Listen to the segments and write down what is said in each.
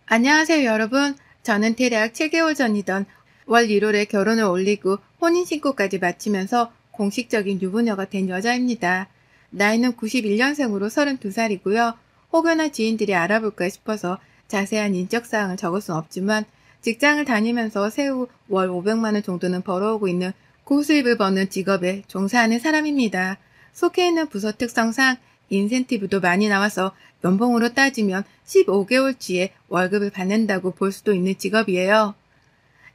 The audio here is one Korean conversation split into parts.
안녕하세요, 여러분. 저는 대략 7개월 전이던 월 1월에 결혼을 올리고 혼인신고까지 마치면서 공식적인 유부녀가 된 여자입니다. 나이는 91년생으로 32살이고요. 혹여나 지인들이 알아볼까 싶어서 자세한 인적사항을 적을 순 없지만 직장을 다니면서 세후 월 500만 원 정도는 벌어오고 있는 고수입을 버는 직업에 종사하는 사람입니다. 속해 있는 부서 특성상 인센티브도 많이 나와서 연봉으로 따지면 15개월치의 월급을 받는다고 볼 수도 있는 직업이에요.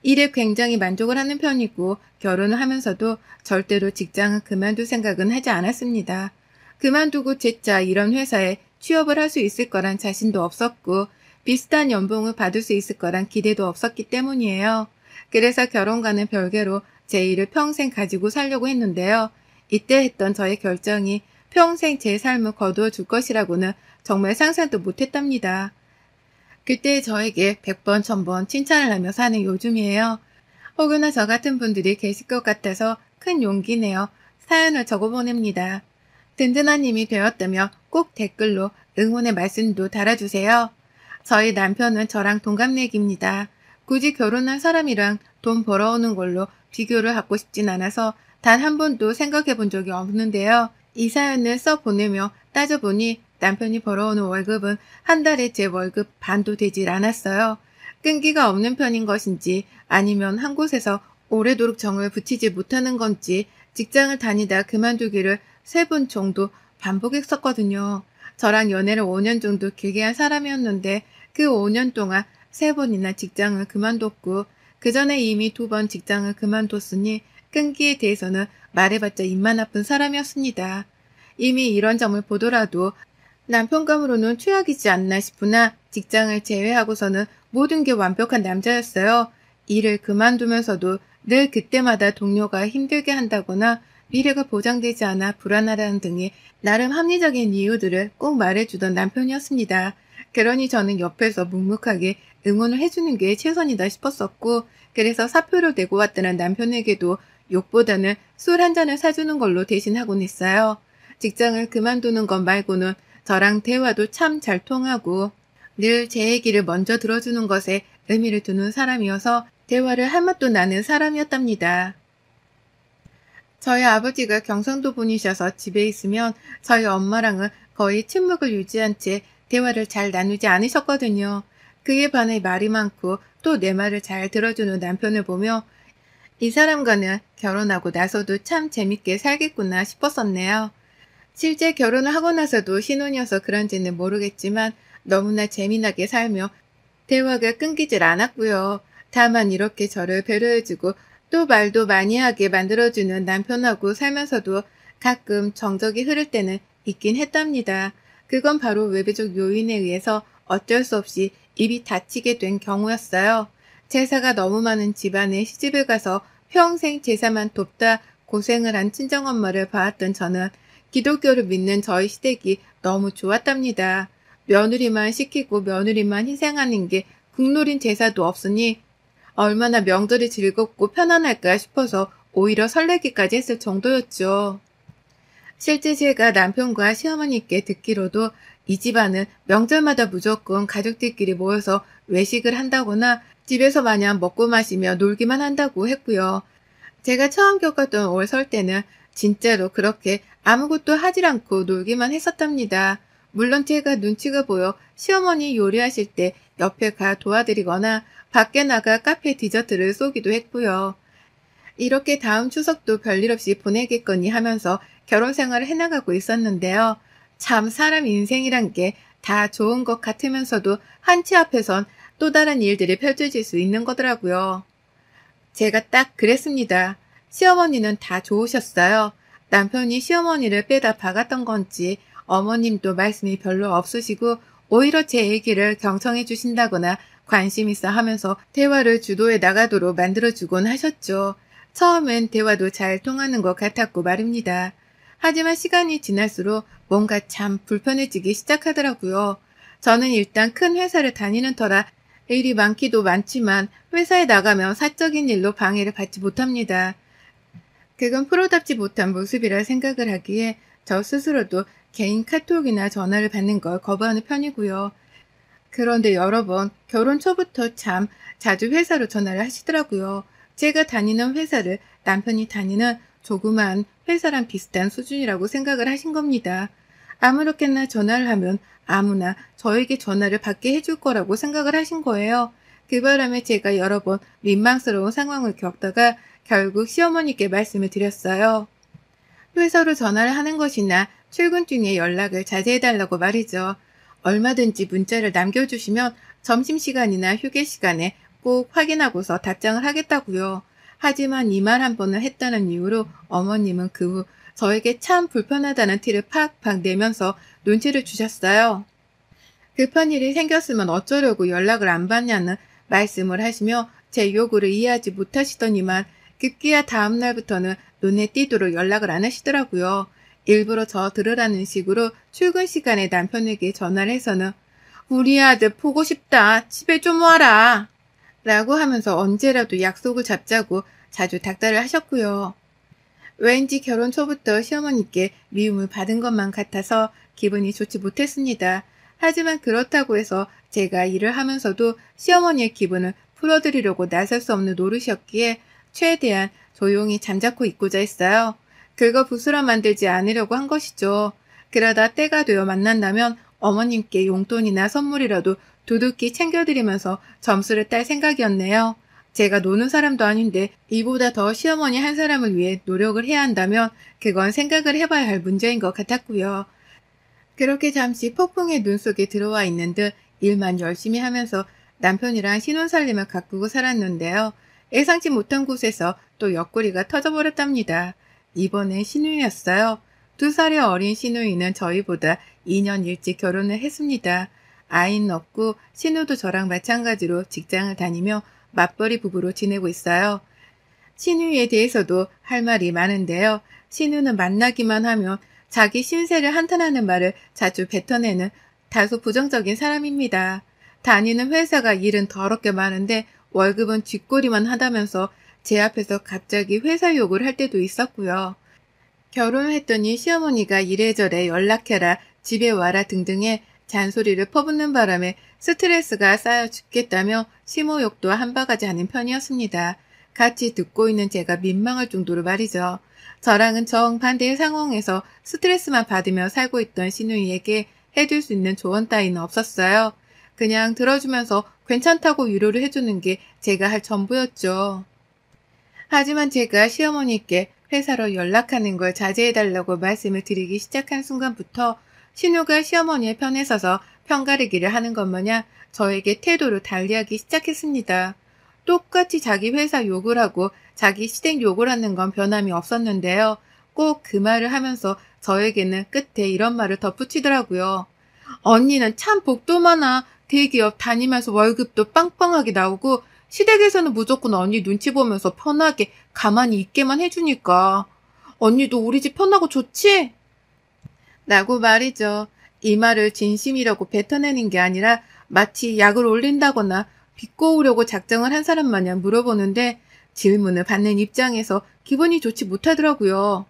일에 굉장히 만족을 하는 편이고 결혼을 하면서도 절대로 직장을 그만둘 생각은 하지 않았습니다. 그만두고 재차 이런 회사에 취업을 할 수 있을 거란 자신도 없었고 비슷한 연봉을 받을 수 있을 거란 기대도 없었기 때문이에요. 그래서 결혼과는 별개로 제 일을 평생 가지고 살려고 했는데요. 이때 했던 저의 결정이 평생 제 삶을 거두어 줄 것이라고는 정말 상상도 못했답니다. 그때 저에게 100번, 1000번 칭찬을 하며 사는 요즘이에요. 혹여나 저 같은 분들이 계실 것 같아서 큰 용기 내어 사연을 적어보냅니다. 든든한 힘이 되었다며 꼭 댓글로 응원의 말씀도 달아주세요. 저희 남편은 저랑 동갑내기입니다. 굳이 결혼한 사람이랑 돈 벌어오는 걸로 비교를 하고 싶진 않아서 단 한 번도 생각해 본 적이 없는데요. 이 사연을 써보내며 따져보니 남편이 벌어오는 월급은 한 달에 제 월급 반도 되질 않았어요. 끈기가 없는 편인 것인지 아니면 한 곳에서 오래도록 정을 붙이지 못하는 건지 직장을 다니다 그만두기를 3번 정도 반복했었거든요. 저랑 연애를 5년 정도 길게 한 사람이었는데 그 5년 동안 3번이나 직장을 그만뒀고 그 전에 이미 2번 직장을 그만뒀으니 끈기에 대해서는 말해봤자 입만 아픈 사람이었습니다. 이미 이런 점을 보더라도 남편감으로는 최악이지 않나 싶으나 직장을 제외하고서는 모든 게 완벽한 남자였어요. 일을 그만두면서도 늘 그때마다 동료가 힘들게 한다거나 미래가 보장되지 않아 불안하다는 등의 나름 합리적인 이유들을 꼭 말해주던 남편이었습니다. 그러니 저는 옆에서 묵묵하게 응원을 해주는 게 최선이다 싶었었고 그래서 사표를 내고 왔다는 남편에게도 욕보다는 술 한 잔을 사주는 걸로 대신하곤 했어요. 직장을 그만두는 것 말고는 저랑 대화도 참 잘 통하고 늘 제 얘기를 먼저 들어주는 것에 의미를 두는 사람이어서 대화를 할 맛도 나는 사람이었답니다. 저희 아버지가 경상도 분이셔서 집에 있으면 저희 엄마랑은 거의 침묵을 유지한 채 대화를 잘 나누지 않으셨거든요. 그에 반해 말이 많고 또 내 말을 잘 들어주는 남편을 보며 이 사람과는 결혼하고 나서도 참 재밌게 살겠구나 싶었었네요. 실제 결혼을 하고 나서도 신혼이어서 그런지는 모르겠지만 너무나 재미나게 살며 대화가 끊기질 않았고요. 다만 이렇게 저를 배려해주고 또 말도 많이 하게 만들어주는 남편하고 살면서도 가끔 정적이 흐를 때는 있긴 했답니다. 그건 바로 외부적 요인에 의해서 어쩔 수 없이 입이 닫히게 된 경우였어요. 제사가 너무 많은 집안에 시집을 가서 평생 제사만 돕다 고생을 한 친정엄마를 봐왔던 저는 기독교를 믿는 저희 시댁이 너무 좋았답니다. 며느리만 시키고 며느리만 희생하는 게 국룰인 제사도 없으니 얼마나 명절이 즐겁고 편안할까 싶어서 오히려 설레기까지 했을 정도였죠. 실제 제가 남편과 시어머니께 듣기로도 이 집안은 명절마다 무조건 가족들끼리 모여서 외식을 한다거나 집에서 마냥 먹고 마시며 놀기만 한다고 했고요. 제가 처음 겪었던 올 설 때는 진짜로 그렇게 아무것도 하질 않고 놀기만 했었답니다. 물론 제가 눈치가 보여 시어머니 요리하실 때 옆에 가 도와드리거나 밖에 나가 카페 디저트를 쏘기도 했고요. 이렇게 다음 추석도 별일 없이 보내겠거니 하면서 결혼 생활을 해나가고 있었는데요. 참 사람 인생이란 게 다 좋은 것 같으면서도 한치 앞에선 또 다른 일들이 펼쳐질 수 있는 거더라고요. 제가 딱 그랬습니다. 시어머니는 다 좋으셨어요. 남편이 시어머니를 빼다 박았던 건지 어머님도 말씀이 별로 없으시고 오히려 제 얘기를 경청해 주신다거나 관심 있어 하면서 대화를 주도해 나가도록 만들어주곤 하셨죠. 처음엔 대화도 잘 통하는 것 같았고 말입니다. 하지만 시간이 지날수록 뭔가 참 불편해지기 시작하더라고요. 저는 일단 큰 회사를 다니는 터라 일이 많기도 많지만 회사에 나가면 사적인 일로 방해를 받지 못합니다. 그건 프로답지 못한 모습이라 생각을 하기에 저 스스로도 개인 카톡이나 전화를 받는 걸 거부하는 편이고요. 그런데 여러 번 결혼 초부터 참 자주 회사로 전화를 하시더라고요. 제가 다니는 회사를 남편이 다니는 조그만 회사랑 비슷한 수준이라고 생각을 하신 겁니다. 아무렇게나 전화를 하면 아무나 저에게 전화를 받게 해줄 거라고 생각을 하신 거예요. 그 바람에 제가 여러 번 민망스러운 상황을 겪다가 결국 시어머니께 말씀을 드렸어요. 회사로 전화를 하는 것이나 출근 중에 연락을 자제해달라고 말이죠. 얼마든지 문자를 남겨주시면 점심시간이나 휴게시간에 꼭 확인하고서 답장을 하겠다고요. 하지만 이 말 한 번을 했다는 이유로 어머님은 그 후 저에게 참 불편하다는 티를 팍팍 내면서 눈치를 주셨어요. 급한 일이 생겼으면 어쩌려고 연락을 안 받냐는 말씀을 하시며 제 요구를 이해하지 못하시더니만 급기야 다음 날부터는 눈에 띄도록 연락을 안 하시더라고요. 일부러 저 들으라는 식으로 출근 시간에 남편에게 전화를 해서는 우리 아들 보고 싶다. 집에 좀 와라. 라고 하면서 언제라도 약속을 잡자고 자주 닥달을 하셨고요. 왠지 결혼 초부터 시어머니께 미움을 받은 것만 같아서 기분이 좋지 못했습니다. 하지만 그렇다고 해서 제가 일을 하면서도 시어머니의 기분을 풀어드리려고 나설 수 없는 노릇이었기에 최대한 조용히 잠자코 있고자 했어요. 긁어 부스럼 만들지 않으려고 한 것이죠. 그러다 때가 되어 만난다면 어머님께 용돈이나 선물이라도 두둑히 챙겨드리면서 점수를 딸 생각이었네요. 제가 노는 사람도 아닌데 이보다 더 시어머니 한 사람을 위해 노력을 해야 한다면 그건 생각을 해봐야 할 문제인 것 같았고요. 그렇게 잠시 폭풍의 눈 속에 들어와 있는 듯 일만 열심히 하면서 남편이랑 신혼살림을 가꾸고 살았는데요. 예상치 못한 곳에서 또 옆구리가 터져버렸답니다. 이번엔 시누이였어요. 2살이 어린 시누이는 저희보다 2년 일찍 결혼을 했습니다. 아이는 없고 시누도 저랑 마찬가지로 직장을 다니며 맞벌이 부부로 지내고 있어요. 시누이에 대해서도 할 말이 많은데요. 시누는 만나기만 하면 자기 신세를 한탄하는 말을 자주 뱉어내는 다소 부정적인 사람입니다. 다니는 회사가 일은 더럽게 많은데 월급은 쥐꼬리만 하다면서 제 앞에서 갑자기 회사 욕을 할 때도 있었고요. 결혼을 했더니 시어머니가 이래저래 연락해라, 집에 와라 등등의 잔소리를 퍼붓는 바람에 스트레스가 쌓여 죽겠다며 심호욕도 한바가지 하는 편이었습니다. 같이 듣고 있는 제가 민망할 정도로 말이죠. 저랑은 정반대의 상황에서 스트레스만 받으며 살고 있던 시누이에게 해줄 수 있는 조언 따위는 없었어요. 그냥 들어주면서 괜찮다고 위로를 해주는 게 제가 할 전부였죠. 하지만 제가 시어머니께 회사로 연락하는 걸 자제해달라고 말씀을 드리기 시작한 순간부터 신우가 시어머니의 편에 서서 편가르기를 하는 것 마냥 저에게 태도를 달리하기 시작했습니다. 똑같이 자기 회사 욕을 하고 자기 시댁 욕을 하는 건 변함이 없었는데요. 꼭 그 말을 하면서 저에게는 끝에 이런 말을 덧붙이더라고요. 언니는 참 복도 많아. 대기업 다니면서 월급도 빵빵하게 나오고 시댁에서는 무조건 언니 눈치 보면서 편하게 가만히 있게만 해주니까. 언니도 우리 집 편하고 좋지? 라고 말이죠. 이 말을 진심이라고 뱉어내는 게 아니라 마치 약을 올린다거나 비꼬으려고 작정을 한 사람 마냥 물어보는데 질문을 받는 입장에서 기분이 좋지 못하더라고요.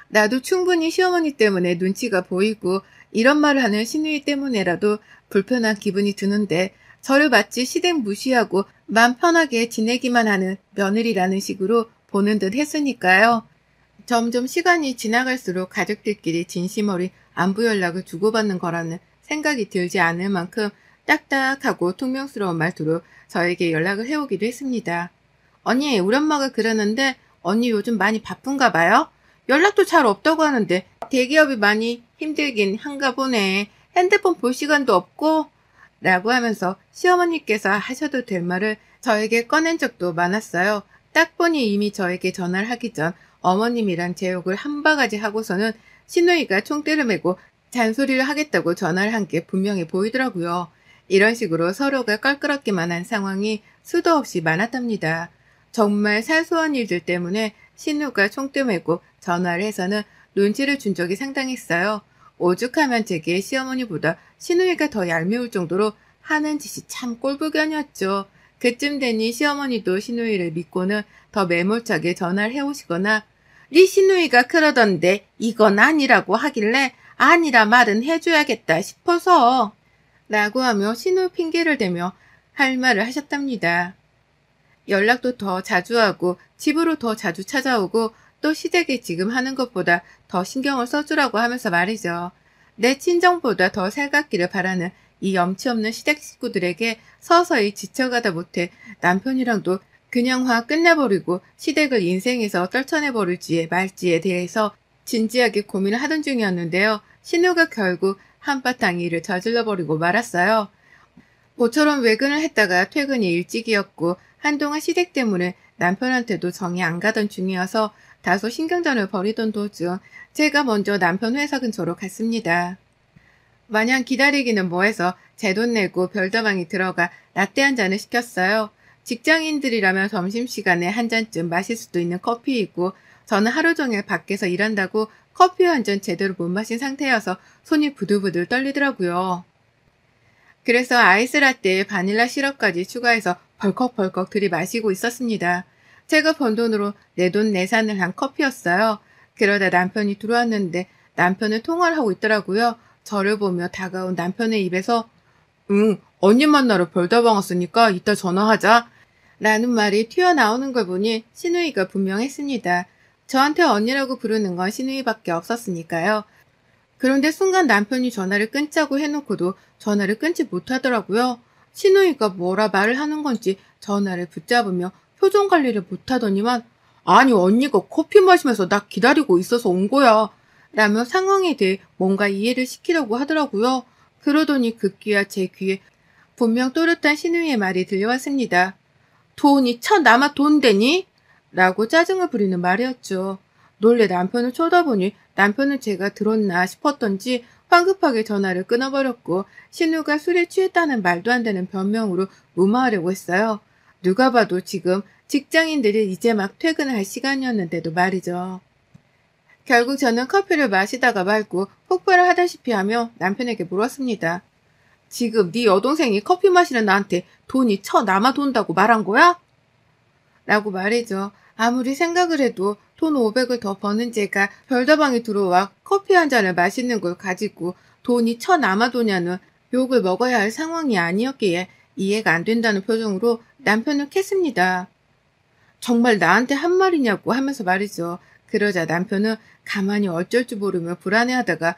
나도 충분히 시어머니 때문에 눈치가 보이고 이런 말을 하는 시누이 때문에라도 불편한 기분이 드는데 저를 마치 시댁 무시하고 맘 편하게 지내기만 하는 며느리라는 식으로 보는 듯 했으니까요. 점점 시간이 지나갈수록 가족들끼리 진심 어린 안부 연락을 주고받는 거라는 생각이 들지 않을 만큼 딱딱하고 퉁명스러운 말투로 저에게 연락을 해오기도 했습니다. 언니, 우리 엄마가 그러는데 언니 요즘 많이 바쁜가 봐요? 연락도 잘 없다고 하는데 대기업이 많이 힘들긴 한가 보네. 핸드폰 볼 시간도 없고 라고 하면서 시어머니께서 하셔도 될 말을 저에게 꺼낸 적도 많았어요. 딱 보니 이미 저에게 전화를 하기 전 어머님이랑 제 욕을 한 바가지 하고서는 시누이가 총대를 메고 잔소리를 하겠다고 전화를 한 게 분명해 보이더라고요. 이런 식으로 서로가 껄끄럽기만 한 상황이 수도 없이 많았답니다. 정말 사소한 일들 때문에 신우가 총대 메고 전화를 해서는 눈치를 준 적이 상당했어요. 오죽하면 제게 시어머니보다 시누이가 더 얄미울 정도로 하는 짓이 참 꼴불견이었죠. 그쯤 되니 시어머니도 시누이를 믿고는 더 매몰차게 전화를 해오시거나 네 시누이가 그러던데 이건 아니라고 하길래 아니라 말은 해줘야겠다 싶어서 라고 하며 신우 핑계를 대며 할 말을 하셨답니다. 연락도 더 자주 하고 집으로 더 자주 찾아오고 또 시댁이 지금 하는 것보다 더 신경을 써주라고 하면서 말이죠. 내 친정보다 더 살갑기를 바라는 이 염치 없는 시댁 식구들에게 서서히 지쳐가다 못해 남편이랑도 그냥 화 끝내버리고 시댁을 인생에서 떨쳐내버릴지에 말지에 대해서 진지하게 고민을 하던 중이었는데요. 신우가 결국 한바탕 일을 저질러버리고 말았어요. 모처럼 외근을 했다가 퇴근이 일찍이었고 한동안 시댁 때문에 남편한테도 정이 안 가던 중이어서 다소 신경전을 벌이던 도중 제가 먼저 남편 회사 근처로 갔습니다. 마냥 기다리기는 뭐해서 제 돈 내고 별다방에 들어가 라떼 한 잔을 시켰어요. 직장인들이라면 점심시간에 한 잔쯤 마실 수도 있는 커피이고 저는 하루 종일 밖에서 일한다고 커피 한 잔 제대로 못 마신 상태여서 손이 부들부들 떨리더라고요. 그래서 아이스라떼에 바닐라 시럽까지 추가해서 벌컥벌컥 들이마시고 있었습니다. 제가 번 돈으로 내 돈 내산을 한 커피였어요. 그러다 남편이 들어왔는데 남편은 통화를 하고 있더라고요. 저를 보며 다가온 남편의 입에서 응, 언니 만나러 별다방 왔으니까 이따 전화하자 라는 말이 튀어나오는 걸 보니 신우이가 분명했습니다. 저한테 언니라고 부르는 건 신우이밖에 없었으니까요. 그런데 순간 남편이 전화를 끊자고 해놓고도 전화를 끊지 못하더라고요. 신우이가 뭐라 말을 하는 건지 전화를 붙잡으며 표정 관리를 못하더니만 아니 언니가 커피 마시면서 나 기다리고 있어서 온 거야 라며 상황에 대해 뭔가 이해를 시키려고 하더라고요. 그러더니 급기야 제 귀에 분명 또렷한 신우이의 말이 들려왔습니다. 돈이 남아 돈 되니? 라고 짜증을 부리는 말이었죠. 놀래 남편을 쳐다보니 남편은 제가 들었나 싶었던지 황급하게 전화를 끊어버렸고 신우가 술에 취했다는 말도 안 되는 변명으로 무마하려고 했어요. 누가 봐도 지금 직장인들이 이제 막 퇴근을 할 시간이었는데도 말이죠. 결국 저는 커피를 마시다가 말고 폭발을 하다시피 하며 남편에게 물었습니다. 지금 네 여동생이 커피 마시는 나한테 돈이 남아 돈다고 말한 거야? 라고 말이죠. 아무리 생각을 해도 돈 500을 더 버는 제가 별다방에 들어와 커피 한 잔을 마시는 걸 가지고 돈이 남아 도냐는 욕을 먹어야 할 상황이 아니었기에 이해가 안 된다는 표정으로 남편을 캤습니다. 정말 나한테 한 말이냐고 하면서 말이죠. 그러자 남편은 가만히 어쩔 줄 모르며 불안해하다가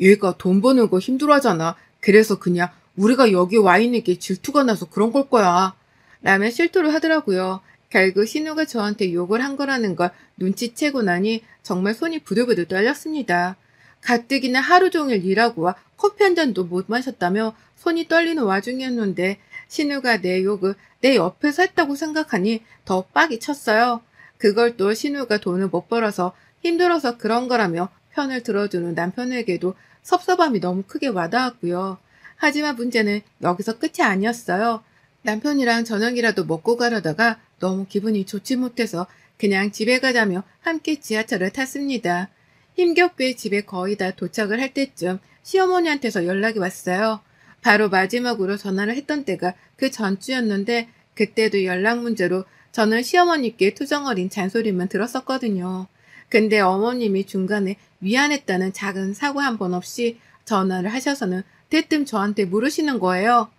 얘가 돈 버는 거 힘들어하잖아. 그래서 그냥 우리가 여기 와 있는 게 질투가 나서 그런 걸 거야. 라며 실토를 하더라고요. 결국 신우가 저한테 욕을 한 거라는 걸 눈치채고 나니 정말 손이 부들부들 떨렸습니다. 가뜩이나 하루 종일 일하고 와 커피 한 잔도 못 마셨다며 손이 떨리는 와중이었는데 신우가 내 욕을 내 옆에서 했다고 생각하니 더 빡이 쳤어요. 그걸 또 신우가 돈을 못 벌어서 힘들어서 그런 거라며 편을 들어주는 남편에게도 섭섭함이 너무 크게 와닿았고요. 하지만 문제는 여기서 끝이 아니었어요. 남편이랑 저녁이라도 먹고 가려다가 너무 기분이 좋지 못해서 그냥 집에 가자며 함께 지하철을 탔습니다. 힘겹게 집에 거의 다 도착을 할 때쯤 시어머니한테서 연락이 왔어요. 바로 마지막으로 전화를 했던 때가 그 전주였는데 그때도 연락 문제로 저는 시어머니께 투정어린 잔소리만 들었었거든요. 근데 어머님이 중간에 미안했다는 작은 사과 한 번 없이 전화를 하셔서는 대뜸 저한테 물으시는 거예요.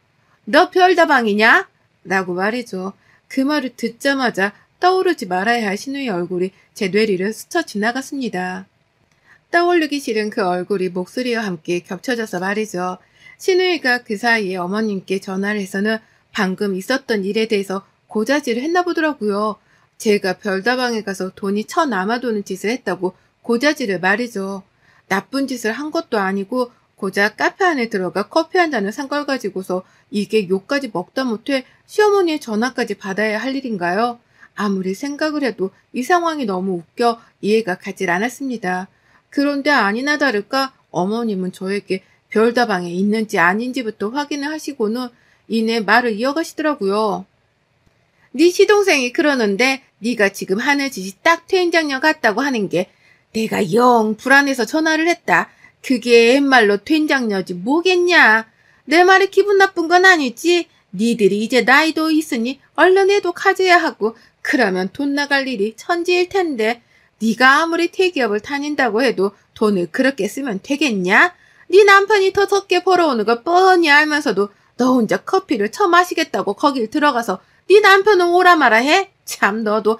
너 별다방이냐? 라고 말이죠. 그 말을 듣자마자 떠오르지 말아야 할 신우의 얼굴이 제 뇌리를 스쳐 지나갔습니다. 떠올리기 싫은 그 얼굴이 목소리와 함께 겹쳐져서 말이죠. 신우이가 그 사이에 어머님께 전화를 해서는 방금 있었던 일에 대해서 고자질을 했나 보더라고요. 제가 별다방에 가서 돈이 남아도는 짓을 했다고 고자질을 말이죠. 나쁜 짓을 한 것도 아니고 고작 카페 안에 들어가 커피 한 잔을 산 걸 가지고서 이게 욕까지 먹다 못해 시어머니의 전화까지 받아야 할 일인가요? 아무리 생각을 해도 이 상황이 너무 웃겨 이해가 가질 않았습니다. 그런데 아니나 다를까 어머님은 저에게 별다방에 있는지 아닌지부터 확인을 하시고는 이내 말을 이어가시더라고요. 네 시동생이 그러는데 네가 지금 하는 짓이 딱 퇴임장녀 같다고 하는 게 내가 영 불안해서 전화를 했다. 그게 옛말로 퇴임장녀지 뭐겠냐. 내 말에 기분 나쁜 건 아니지. 니들이 이제 나이도 있으니 얼른 해독하줘야 하고 그러면 돈 나갈 일이 천지일 텐데 네가 아무리 대기업을 다닌다고 해도 돈을 그렇게 쓰면 되겠냐? 네 남편이 더 적게 벌어오는 걸 뻔히 알면서도 너 혼자 커피를 처마시겠다고 거길 들어가서 네 남편은 오라 마라 해? 참 너도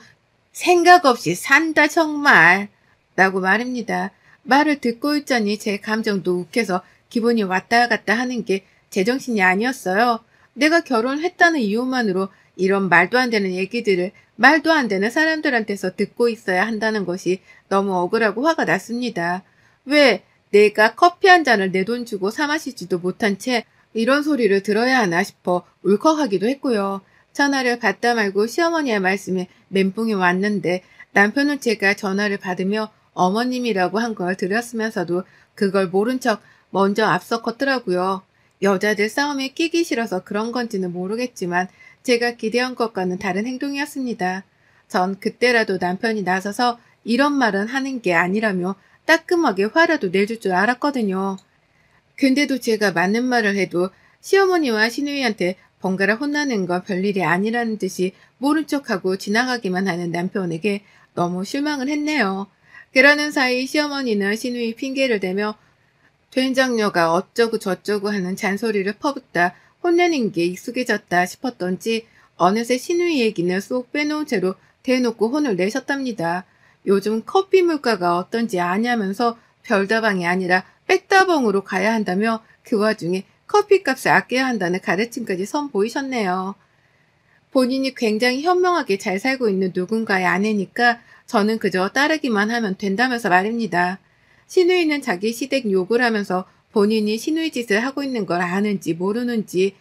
생각 없이 산다 정말. 라고 말입니다. 말을 듣고 있자니 제 감정도 욱해서 기분이 왔다 갔다 하는 게 제정신이 아니었어요. 내가 결혼했다는 이유만으로 이런 말도 안 되는 얘기들을 말도 안 되는 사람들한테서 듣고 있어야 한다는 것이 너무 억울하고 화가 났습니다. 왜 내가 커피 한 잔을 내 돈 주고 사 마시지도 못한 채 이런 소리를 들어야 하나 싶어 울컥하기도 했고요. 전화를 받다 말고 시어머니의 말씀에 멘붕이 왔는데 남편은 제가 전화를 받으며 어머님이라고 한 걸 들었으면서도 그걸 모른 척 먼저 앞서 컸더라고요. 여자들 싸움에 끼기 싫어서 그런 건지는 모르겠지만 제가 기대한 것과는 다른 행동이었습니다. 전 그때라도 남편이 나서서 이런 말은 하는 게 아니라며 따끔하게 화라도 내줄 줄 알았거든요. 근데도 제가 맞는 말을 해도 시어머니와 시누이한테 번갈아 혼나는 건 별일이 아니라는 듯이 모른 척하고 지나가기만 하는 남편에게 너무 실망을 했네요. 그러는 사이 시어머니는 시누이 핑계를 대며 된장녀가 어쩌고 저쩌고 하는 잔소리를 퍼붓다 혼내는 게 익숙해졌다 싶었던지 어느새 시누이 얘기는 쏙 빼놓은 채로 대놓고 혼을 내셨답니다. 요즘 커피 물가가 어떤지 아냐면서 별다방이 아니라 백다방으로 가야 한다며 그 와중에 커피값을 아껴야 한다는 가르침까지 선보이셨네요. 본인이 굉장히 현명하게 잘 살고 있는 누군가의 아내니까 저는 그저 따르기만 하면 된다면서 말입니다. 시누이는 자기 시댁 욕을 하면서 본인이 시누이 짓을 하고 있는 걸 아는지 모르는지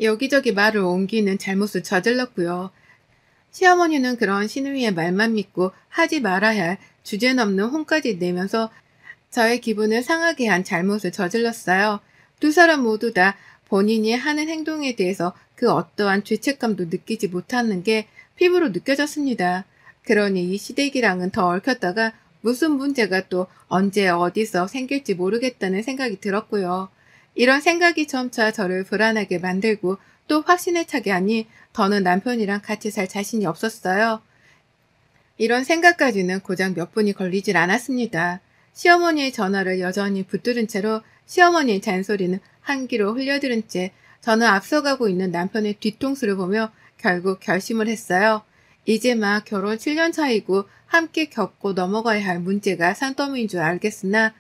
여기저기 말을 옮기는 잘못을 저질렀고요. 시어머니는 그런 시누이의 말만 믿고 하지 말아야 할 주제넘는 혼까지 내면서 저의 기분을 상하게 한 잘못을 저질렀어요. 두 사람 모두 다 본인이 하는 행동에 대해서 그 어떠한 죄책감도 느끼지 못하는 게 피부로 느껴졌습니다. 그러니 이 시댁이랑은 더 얽혔다가 무슨 문제가 또 언제 어디서 생길지 모르겠다는 생각이 들었고요. 이런 생각이 점차 저를 불안하게 만들고 또 확신에 차게 하니 더는 남편이랑 같이 살 자신이 없었어요. 이런 생각까지는 고작 몇 분이 걸리질 않았습니다. 시어머니의 전화를 여전히 붙들은 채로 시어머니의 잔소리는 한 귀로 흘려들은 채 저는 앞서가고 있는 남편의 뒤통수를 보며 결국 결심을 했어요. 이제 막 결혼 7년 차이고 함께 겪고 넘어가야 할 문제가 산더미인 줄 알겠으나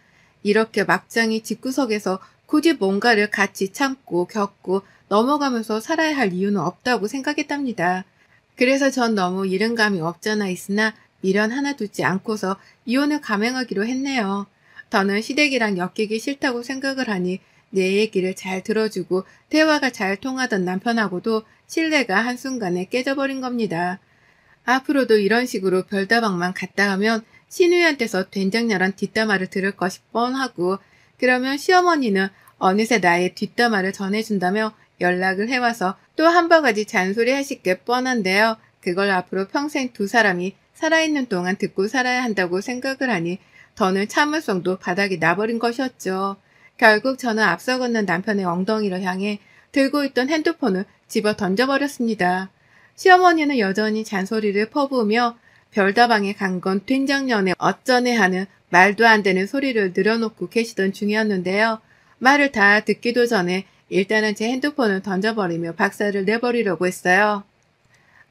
이렇게 막장이 집구석에서 굳이 뭔가를 같이 참고 겪고 넘어가면서 살아야 할 이유는 없다고 생각했답니다. 그래서 전 너무 이른 감이 없잖아 있으나 미련 하나 두지 않고서 이혼을 감행하기로 했네요. 더는 시댁이랑 엮이기 싫다고 생각을 하니 내 얘기를 잘 들어주고 대화가 잘 통하던 남편하고도 신뢰가 한순간에 깨져버린 겁니다. 앞으로도 이런 식으로 별다방만 갔다 하면 시누이한테서 된장녀란 뒷담화를 들을 것이 뻔하고 그러면 시어머니는 어느새 나의 뒷담화를 전해준다며 연락을 해와서 또 한 바가지 잔소리 하실 게 뻔한데요. 그걸 앞으로 평생 두 사람이 살아있는 동안 듣고 살아야 한다고 생각을 하니 더는 참을성도 바닥이 나버린 것이었죠. 결국 저는 앞서 걷는 남편의 엉덩이를 향해 들고 있던 핸드폰을 집어 던져버렸습니다. 시어머니는 여전히 잔소리를 퍼부으며 별다방에 간 건 된장년에 어쩌네 하는 말도 안 되는 소리를 늘어놓고 계시던 중이었는데요. 말을 다 듣기도 전에 일단은 제 핸드폰을 던져버리며 박살을 내버리려고 했어요.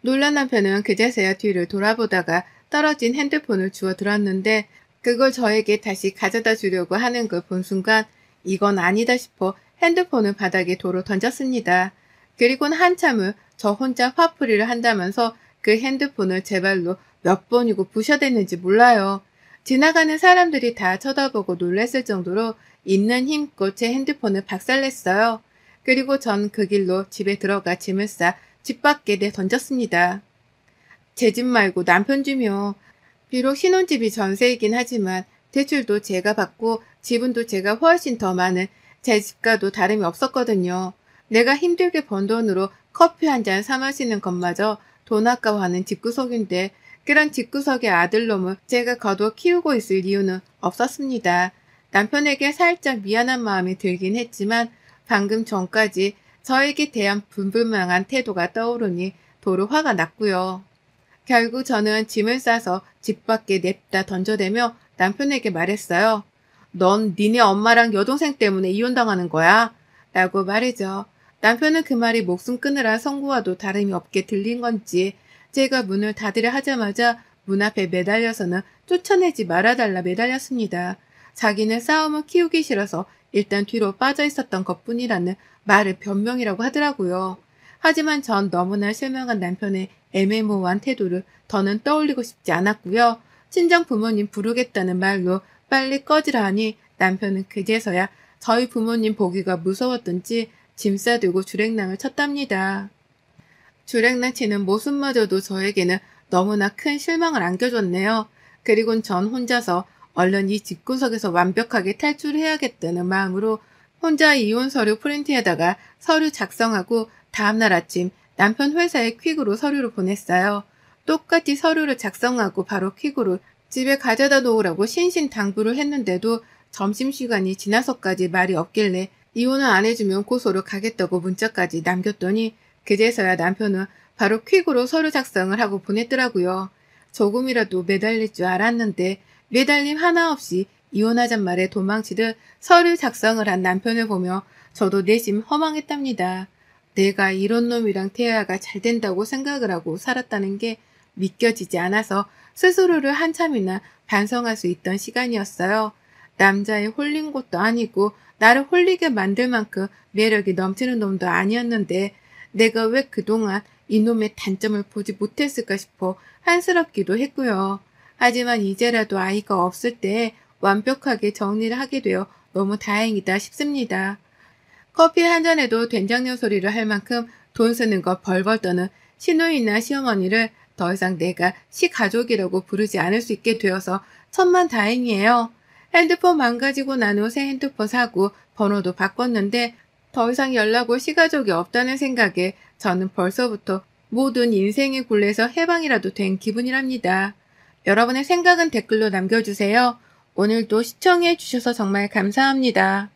놀란 남편은 그제서야 뒤를 돌아보다가 떨어진 핸드폰을 주워 들었는데 그걸 저에게 다시 가져다 주려고 하는 걸 본 순간 이건 아니다 싶어 핸드폰을 바닥에 도로 던졌습니다. 그리고는 한참을 저 혼자 화풀이를 한다면서 그 핸드폰을 제 발로 몇 번이고 부셔댔는지 몰라요. 지나가는 사람들이 다 쳐다보고 놀랐을 정도로 있는 힘껏 제 핸드폰을 박살냈어요. 그리고 전 그 길로 집에 들어가 짐을 싸 집 밖에 내던졌습니다. 제 집 말고 남편 집이요. 비록 신혼집이 전세이긴 하지만 대출도 제가 받고 지분도 제가 훨씬 더 많은 제 집과도 다름이 없었거든요. 내가 힘들게 번 돈으로 커피 한 잔 사 마시는 것마저 돈 아까워하는 집구석인데 그런 집구석의 아들놈을 제가 거둬 키우고 있을 이유는 없었습니다. 남편에게 살짝 미안한 마음이 들긴 했지만 방금 전까지 저에게 대한 분불망한 태도가 떠오르니 도로 화가 났고요. 결국 저는 짐을 싸서 집 밖에 냅다 던져대며 남편에게 말했어요. 넌 니네 엄마랑 여동생 때문에 이혼당하는 거야? 라고 말이죠. 남편은 그 말이 목숨 끊으라 성구와도 다름이 없게 들린 건지 제가 문을 닫으려 하자마자 문 앞에 매달려서는 쫓아내지 말아달라 매달렸습니다. 자기는 싸움을 키우기 싫어서 일단 뒤로 빠져 있었던 것뿐이라는 말을 변명이라고 하더라고요. 하지만 전 너무나 실망한 남편의 애매모호한 태도를 더는 떠올리고 싶지 않았고요. 친정 부모님 부르겠다는 말로 빨리 꺼지라 하니 남편은 그제서야 저희 부모님 보기가 무서웠던지 짐 싸들고 주랭랑을 쳤답니다. 주랭랑 치는 모습마저도 저에게는 너무나 큰 실망을 안겨줬네요. 그리곤 전 혼자서 얼른 이 집구석에서 완벽하게 탈출해야겠다는 마음으로 혼자 이혼 서류 프린트에다가 서류 작성하고 다음날 아침 남편 회사에 퀵으로 서류를 보냈어요. 똑같이 서류를 작성하고 바로 퀵으로 집에 가져다 놓으라고 신신당부를 했는데도 점심시간이 지나서까지 말이 없길래 이혼을 안 해주면 고소로 가겠다고 문자까지 남겼더니 그제서야 남편은 바로 퀵으로 서류 작성을 하고 보냈더라고요. 조금이라도 매달릴 줄 알았는데 매달림 하나 없이 이혼하잔 말에 도망치듯 서류 작성을 한 남편을 보며 저도 내심 허망했답니다. 내가 이런 놈이랑 대화가 잘 된다고 생각을 하고 살았다는 게 믿겨지지 않아서 스스로를 한참이나 반성할 수 있던 시간이었어요. 남자에 홀린 것도 아니고 나를 홀리게 만들 만큼 매력이 넘치는 놈도 아니었는데 내가 왜 그동안 이놈의 단점을 보지 못했을까 싶어 한스럽기도 했고요. 하지만 이제라도 아이가 없을 때 완벽하게 정리를 하게 되어 너무 다행이다 싶습니다. 커피 한 잔에도 된장녀 소리를 할 만큼 돈 쓰는 거 벌벌 떠는 시누이나 시어머니를 더 이상 내가 시가족이라고 부르지 않을 수 있게 되어서 천만다행이에요. 핸드폰 망가지고 난 후 새 핸드폰 사고 번호도 바꿨는데 더 이상 연락 올 시가족이 없다는 생각에 저는 벌써부터 모든 인생의 굴레에서 해방이라도 된 기분이랍니다. 여러분의 생각은 댓글로 남겨주세요. 오늘도 시청해 주셔서 정말 감사합니다.